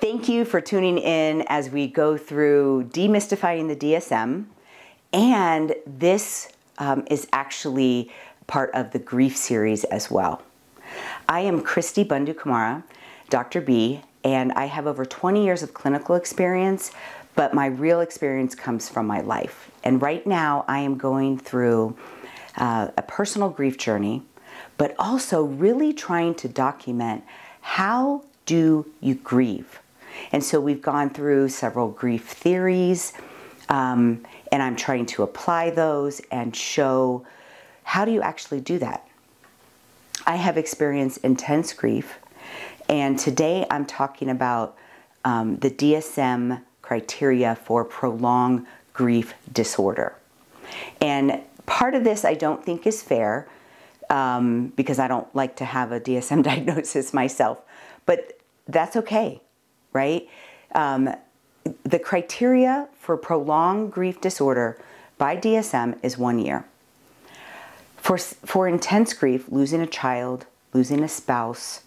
Thank you for tuning in as we go through demystifying the DSM, and this is actually part of the grief series as well. I am Cristi Bundukamara, Dr. B, and I have over 20 years of clinical experience, but my real experience comes from my life. And right now I am going through a personal grief journey, but also really trying to document how do you grieve. And so we've gone through several grief theories, and I'm trying to apply those and show how do you actually do that. I have experienced intense grief, and today I'm talking about the DSM criteria for prolonged grief disorder. And part of this I don't think is fair because I don't like to have a DSM diagnosis myself, but that's okay. Right? The criteria for prolonged grief disorder by DSM is 1 year. For intense grief, losing a child, losing a spouse,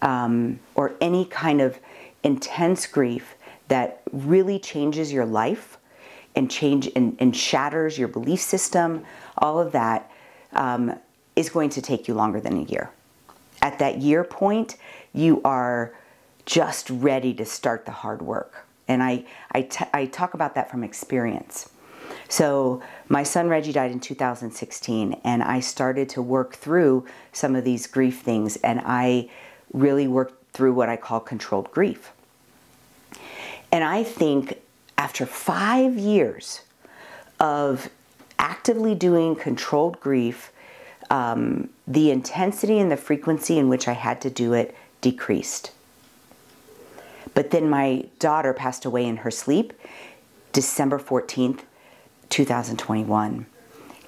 or any kind of intense grief that really changes your life and shatters your belief system, all of that is going to take you longer than a year. At that year point, you are just ready to start the hard work. And I talk about that from experience. So my son Reggie died in 2016, and I started to work through some of these grief things, and I really worked through what I call controlled grief. And I think after 5 years of actively doing controlled grief, the intensity and the frequency in which I had to do it decreased. But then my daughter passed away in her sleep, December 14th, 2021.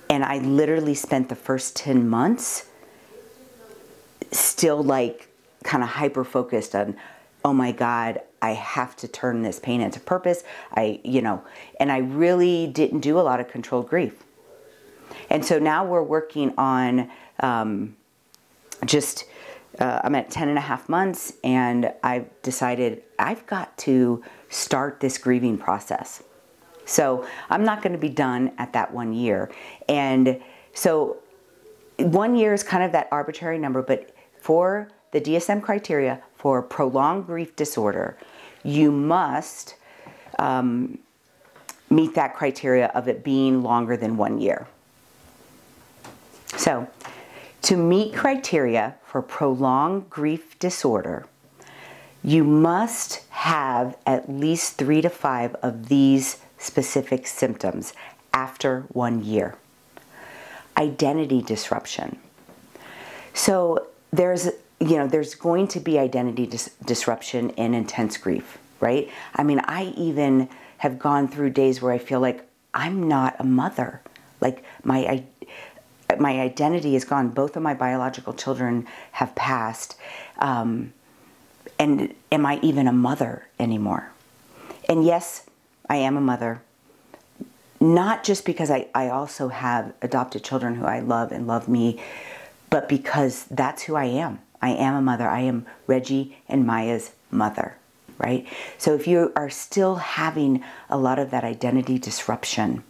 And I literally spent the first 10 months still like kind of hyper-focused on, oh my God, I have to turn this pain into purpose. And I really didn't do a lot of controlled grief. And so now we're working on I'm at 10.5 months, and I've decided I've got to start this grieving process. So I'm not going to be done at that 1 year. And so 1 year is kind of that arbitrary number, but for the DSM criteria for prolonged grief disorder, you must meet that criteria of it being longer than 1 year. So to meet criteria for prolonged grief disorder, you must have at least 3 to 5 of these specific symptoms after 1 year. Identity disruption. So there's going to be identity disruption in intense grief, right? I mean, I even have gone through days where I feel like I'm not a mother. Like my identity is gone. Both of my biological children have passed. And am I even a mother anymore? And yes, I am a mother. Not just because I also have adopted children who I love and love me, but because that's who I am. I am a mother. I am Reggie and Maya's mother, right? So if you are still having a lot of that identity disruption,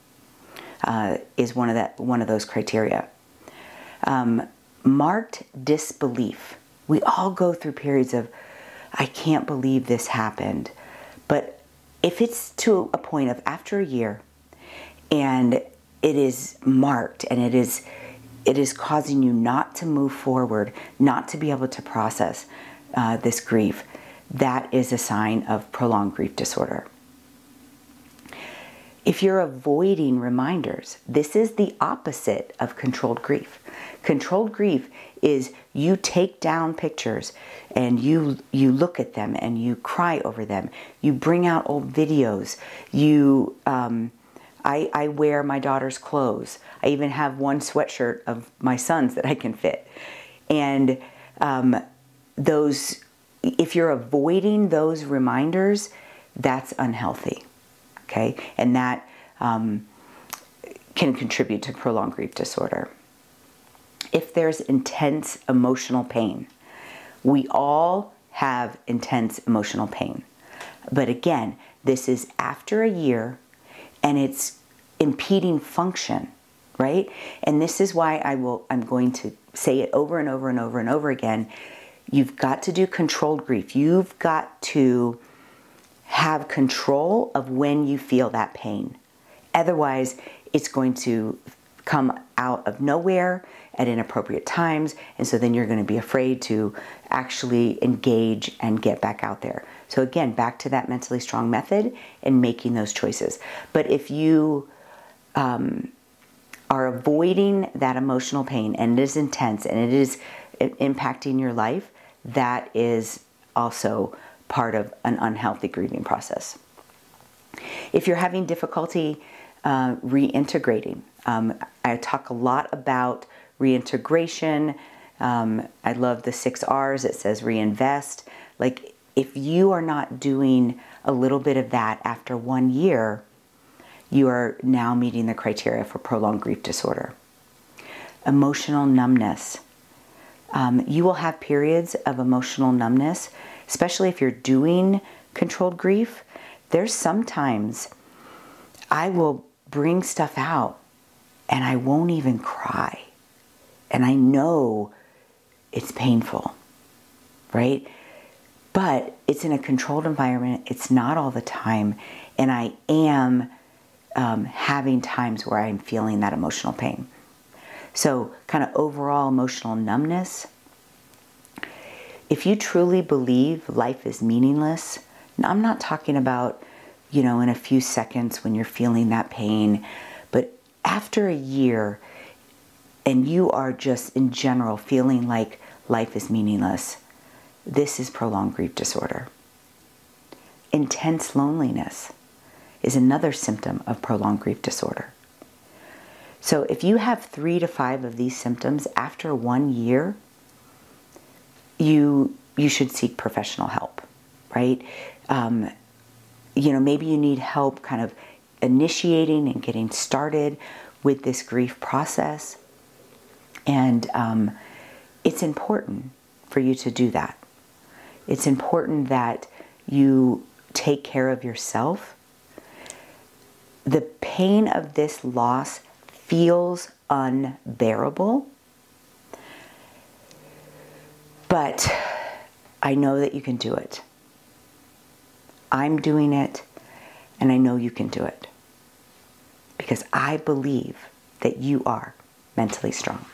is one of those criteria. Marked disbelief. We all go through periods of, I can't believe this happened. But if it's to a point of after a year and it is marked and it is causing you not to move forward, not to be able to process this grief, that is a sign of prolonged grief disorder. If you're avoiding reminders, this is the opposite of controlled grief. Controlled grief is you take down pictures and you look at them and you cry over them. You bring out old videos. I wear my daughter's clothes. I even have one sweatshirt of my son's that I can fit. And if you're avoiding those reminders, that's unhealthy. Okay, and that can contribute to prolonged grief disorder. If there's intense emotional pain, we all have intense emotional pain. But again, this is after a year and it's impeding function, right? And this is why I'm going to say it over and over and over and over again. You've got to do controlled grief. You've got to have control of when you feel that pain. Otherwise, it's going to come out of nowhere at inappropriate times, and so then you're going to be afraid to actually engage and get back out there. So again, back to that mentally strong method and making those choices. But if you are avoiding that emotional pain and it is intense and it is impacting your life, that is also part of an unhealthy grieving process. If you're having difficulty reintegrating, I talk a lot about reintegration. I love the 6 R's. It says reinvest. Like, if you are not doing a little bit of that after 1 year, you are now meeting the criteria for prolonged grief disorder. Emotional numbness. You will have periods of emotional numbness, especially if you're doing controlled grief. There's sometimes I will bring stuff out and I won't even cry. And I know it's painful, right? But it's in a controlled environment. It's not all the time. And I am having times where I'm feeling that emotional pain. So kind of overall emotional numbness. If you truly believe life is meaningless, I'm not talking about, you know, in a few seconds when you're feeling that pain, but after a year and you are just in general feeling like life is meaningless, this is prolonged grief disorder. Intense loneliness is another symptom of prolonged grief disorder. So if you have 3 to 5 of these symptoms after 1 year, you should seek professional help, right? You know, maybe you need help kind of initiating and getting started with this grief process. And it's important for you to do that. It's important that you take care of yourself. The pain of this loss feels unbearable, but I know that you can do it. I'm doing it, and I know you can do it because I believe that you are mentally strong.